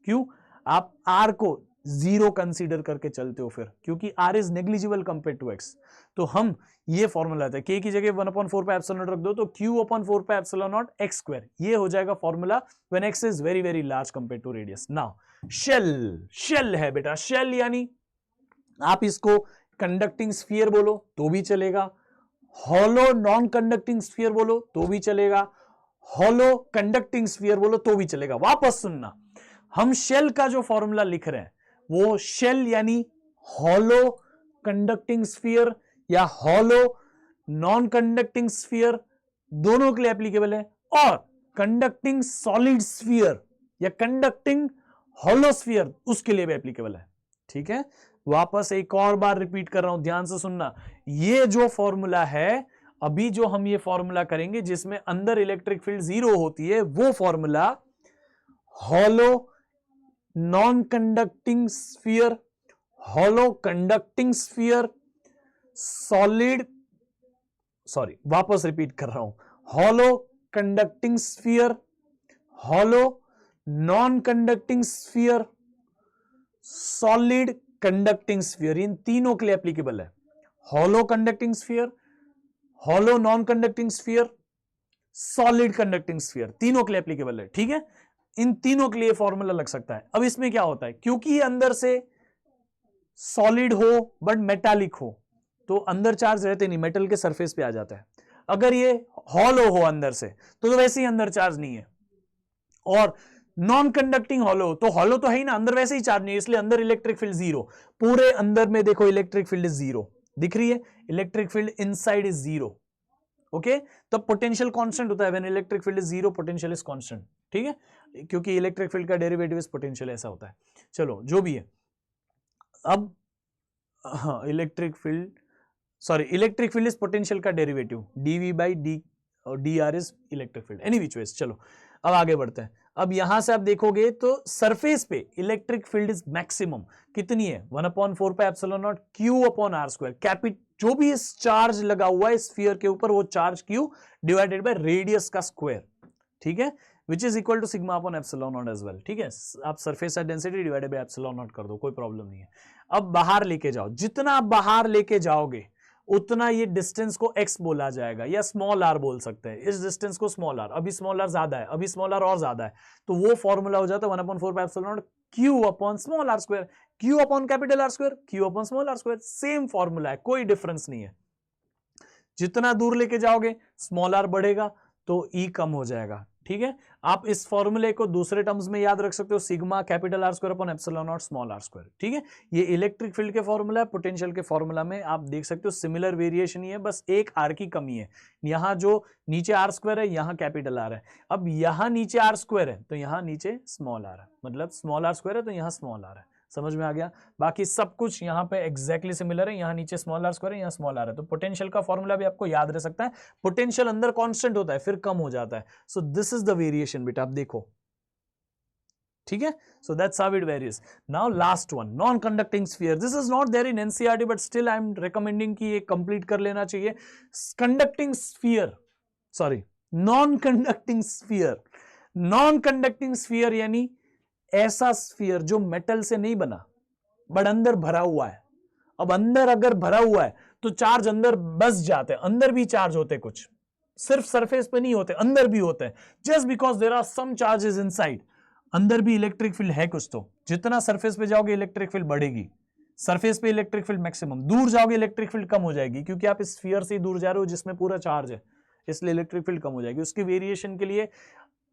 क्यों? आप आर को जीरो कंसीडर करके चलते हो फिर, क्योंकि R is negligible compare to X. तो हम ये फॉर्मूला है, के की जगह 1/4 पाई एप्सिलॉन नॉट रख दो तो Q upon 4 pi epsilon naught X square, ये हो जाएगा formula when X is very very large compare to radius. Now shell है बेटा, शेल यानी आप इसको कंडक्टिंग स्फीयर बोलो तो भी चलेगा, हॉलो नॉन कंडक्टिंग स्फीयर बोलो तो भी चलेगा, हॉलो कंडक्टिंग स्फीयर बोलो तो भी चलेगा। वापस सुनना, हम शेल का जो फॉर्मूला लिख रहे हैं वो शेल यानी हॉलो कंडक्टिंग स्फीयर या हॉलो नॉन कंडक्टिंग स्फीयर दोनों के लिए एप्लीकेबल है, और कंडक्टिंग सॉलिड स्फीयर या कंडक्टिंग हॉलो स्फीयर उसके लिए भी एप्लीकेबल है। ठीक है, वापस एक और बार रिपीट कर रहा हूं, ध्यान से सुनना। ये जो फॉर्मूला है, अभी जो हम ये फॉर्मूला करेंगे जिसमें अंदर इलेक्ट्रिक फील्ड 0 होती है, वो formula hollow non conducting sphere, hollow conducting sphere, solid, sorry वापस रिपीट कर रहा हूं, hollow conducting sphere, hollow non conducting sphere, solid conducting sphere, इन तीनों के लिए एप्लीकेबल है। Hollow conducting sphere, hollow non conducting sphere, solid conducting sphere, तीनों के लिए एप्लीकेबल है। ठीक है, इन तीनों के लिए फॉर्मूला लग सकता है। अब इसमें क्या होता है, क्योंकि ये अंदर से सॉलिड हो बट मेटालिक हो तो अंदर चार्ज रहते नहीं, मेटल के सरफेस पे आ जाता है। अगर ये हॉलो हो अंदर से तो वैसे ही अंदर चार्ज नहीं है, और नॉन कंडक्टिंग हॉलो तो हॉलो तो है ही ना, अंदर वैसे ही चार्ज नहीं है, इसलिए अंदर इलेक्ट्रिक फील्ड 0। पूरे अंदर में देखो इलेक्ट्रिक फील्ड इज 0 दिख रही है, electric field inside is 0। Okay, तो पोटेंशियल कांस्टेंट होता है when electric field is 0, potential is constant. ठीक है, क्योंकि इलेक्ट्रिक फील्ड का डेरिवेटिव इज पोटेंशियल, ऐसा होता है। चलो जो भी है, अब हाँ electric field, sorry electric field is potential का डेरिवेटिव, dv बाई डी और dr is electric field, any which veg. चलो अब आगे बढ़ते हैं। अब यहां से आप देखोगे तो सरफेस पे इलेक्ट्रिक फील्ड इज मैक्सिमम कितनी है, 1/4 pi epsilon naught q upon r square, कैपिट जो भी इस चार्ज लगा हुआ है स्फीयर के ऊपर वो charge q divided by radius का स्क्वायर। ठीक है, which is equal to sigma upon epsilon naught as well. ठीक है, आप surface density divided by epsilon naught कर दो, कोई प्रॉब्लम नहीं है। अब बाहर लेके जाओ, जितना आप बाहर लेके जाओगे उतना ये डिस्टेंस को x बोला जाएगा या स्मॉल r बोल सकते हैं, इस डिस्टेंस को स्मॉल r, अभी स्मॉल r ज्यादा है, अभी स्मॉल r और ज्यादा है, तो वो फॉर्मूला हो जाता है 1/4 pi epsilon naught q upon small r square, q upon capital R square, q upon small r square, same formula है, कोई डिफरेंस नहीं है। जितना दूर लेके जाओगे स्मॉल r बढ़ेगा तो e कम हो जाएगा। ठीक है, आप इस फॉर्मूले को दूसरे टर्म्स में याद रख सकते हो, sigma capital R square upon epsilon not small r square. ठीक है, ये इलेक्ट्रिक फील्ड के फॉर्मूला है, पोटेंशियल के फॉर्मूला में आप देख सकते हो सिमिलर वेरिएशन ही है, बस एक r की कमी है, यहां जो नीचे r स्क्वायर है यहां कैपिटल R है, अब यहां नीचे r स्क्वायर है तो यहां नीचे स्मॉल r है, मतलब स्मॉल r स्क्वायर है तो यहां स्मॉल r है। समझ में आ गया, बाकी सब कुछ यहाँ पे एग्जैक्टली सिमिलर है, यहाँ नीचे स्मॉल r स्क्वायर है, यहाँ स्मॉल r है, तो पोटेंशियल का फॉर्मूला भी आपको याद रह सकता है। पोटेंशियल अंदर कांस्टेंट होता है फिर कम हो जाता है, so this is the variation बेटा, आप देखो। ठीक है, so that's how it varies. Now last one, non conducting sphere, this is not there in NCERT but still I am recommending कि ये कंप्लीट कर लेना चाहिए। Conducting sphere, sorry non conducting sphere, non conducting sphere यानी ऐसा sphere जो metal से नहीं बना बट अंदर भरा हुआ है। अब अंदर अगर भरा हुआ है तो चार्ज अंदर बस जाते हैं, अंदर भी चार्ज होते हैं, कुछ सिर्फ सरफेस पे नहीं होते, अंदर भी होते हैं, just because there are some charges inside, अंदर भी इलेक्ट्रिक फील्ड है कुछ। तो जितना सरफेस पे जाओगे इलेक्ट्रिक फील्ड बढ़ेगी, सरफेस पे इलेक्ट्रिक फील्ड मैक्सिमम, दूर जाओगे इलेक्ट्रिक फील्ड कम हो जाएगी, क्योंकि आप इस स्फीयर से दूर जा रहे हो जिसमें पूरा चार्ज है, इसलिए इलेक्ट्रिक फील्ड कम हो जाएगी। उसकी वेरिएशन के लिए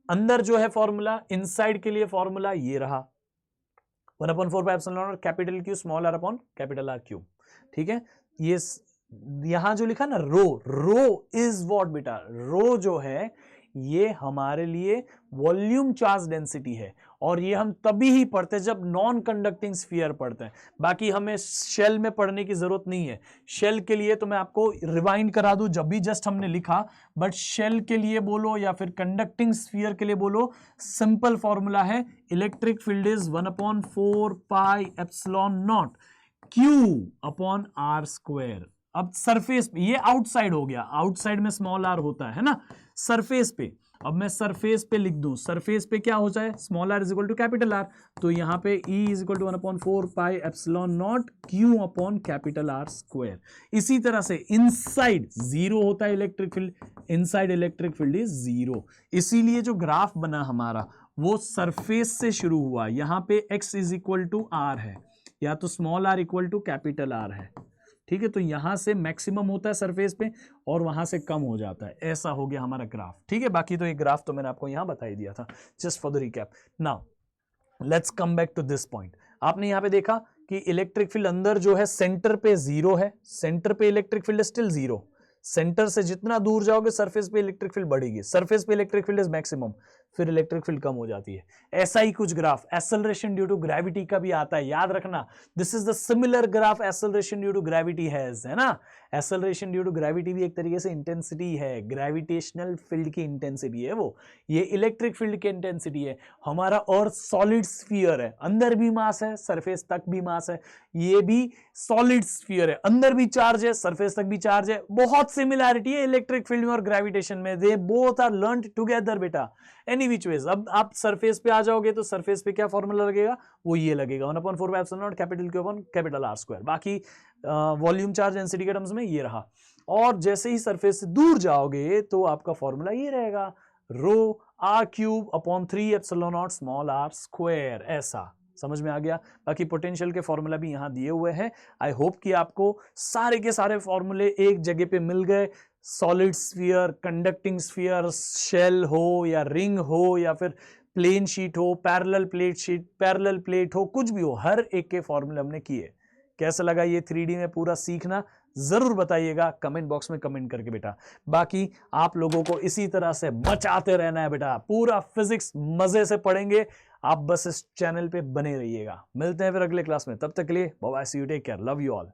अंदर जो है फॉर्मूला, इनसाइड के लिए फॉर्मूला ये रहा 1/4 pi epsilon naught capital Q small r upon capital R cube. ठीक है, ये यहां जो लिखा ना रो इज व्हाट बेटा, रो जो है ये हमारे लिए वॉल्यूम चार्ज डेंसिटी है, और ये हम तभी ही पढ़ते हैं जब नॉन कंडक्टिंग स्फीयर पढ़ते हैं, बाकी हमें शेल में पढ़ने की जरूरत नहीं है। शेल के लिए तो मैं आपको रिवाइंड करा दूं, जब भी जस्ट हमने लिखा, बट शेल के लिए बोलो या फिर कंडक्टिंग स्फीयर के लिए बोलो, सिंपल फॉर्मूला है, electric field is 1/4 pi epsilon naught Q upon R square. अब सरफेस ये आउटसाइड हो गया, आउटसाइड में स्मॉल r होता है ना, सरफेस पे, अब मैं सरफेस पे लिख दूं, सरफेस पे क्या हो जाए, small r is equal to capital R, तो यहां पे E is equal to 1/4 pi epsilon naught Q upon capital R square. इसी तरह से इनसाइड 0 होता है electric field, inside electric field is 0, इसीलिए जो ग्राफ बना हमारा वो सरफेस से शुरू हुआ, यहां पे x is equal to R है, या तो small r equal to capital R है। ठीक है, तो यहां से मैक्सिमम होता है सरफेस पे और वहां से कम हो जाता है, ऐसा हो गया हमारा ग्राफ। ठीक है, बाकी तो ये ग्राफ तो मैंने आपको यहां बता ही दिया था, just for the recap. Now let's come back to this point. आपने यहां पे देखा कि इलेक्ट्रिक फील्ड अंदर जो है सेंटर पे 0 है, सेंटर पे इलेक्ट्रिक फील्ड स्टिल 0। सेंटर से जितना दूर जाओगे सरफेस पे इलेक्ट्रिक फील्ड बढ़ेगी, सरफेस पे इलेक्ट्रिक फील्ड इज मैक्सिमम, फिर इलेक्ट्रिक फील्ड कम हो जाती है। ऐसा ही कुछ graph acceleration due to gravity का भी आता है, याद रखना, this is the similar graph acceleration due to gravity has, है ना। एक्सेलरेशन ड्यू टू ग्रेविटी भी एक तरीके से इंटेंसिटी है, ग्रेविटेशनल फील्ड की इंटेंसिटी है वो, ये इलेक्ट्रिक फील्ड की इंटेंसिटी है। हमारा और सॉलिड स्फीयर है, अंदर भी मास है, सरफेस तक भी मास है, ये भी सॉलिड स्फीयर है, अंदर भी चार्ज है, सरफेस तक भी चार्ज है। बहुत सिमिलैरिटी है इलेक्ट्रिक फील्ड में और ग्रेविटेशन में, they both are learned together बेटा, एनी विच वेज। अब आप सरफेस पे आ जाओगे तो सरफेस पे क्या फॉर्मूला लगेगा, वो ये लगेगा 1/4 capital Q upon capital R square. बाकी वॉल्यूम चार्ज डेंसिटी के टर्म्स में ये रहा। और जैसे ही सरफेस से दूर जाओगे तो आपका फॉर्मूला ये रहेगा, rho r³ upon 3ε0 small r square. ऐसा समझ में आ गया। बाकी पोटेंशियल के फॉर्मूला भी यहां दिए हुए हैं। आई होप कि आपको सारे के सारे फॉर्मूले एक जगह पे मिल गए। Solid sphere, conducting sphere, shell हो या रिंग हो या फिर प्लेन शीट हो, पैरेलल प्लेट हो, कुछ भी हो, हर एक के फॉर्मूले हमने किए। कैसा लगा ये 3D में पूरा सीखना, जरूर बताइएगा कमेंट बॉक्स में कमेंट करके बेटा। बाकी आप लोगों को इसी तरह से मचाते रहना है बेटा, पूरा फिजिक्स मजे से पढ़ेंगे, आप बस इस चैनल पे बने रहिएगा। मिलते हैं फिर अगले क्लास में, तब तक के लिए bye bye, see you, take care, love you all.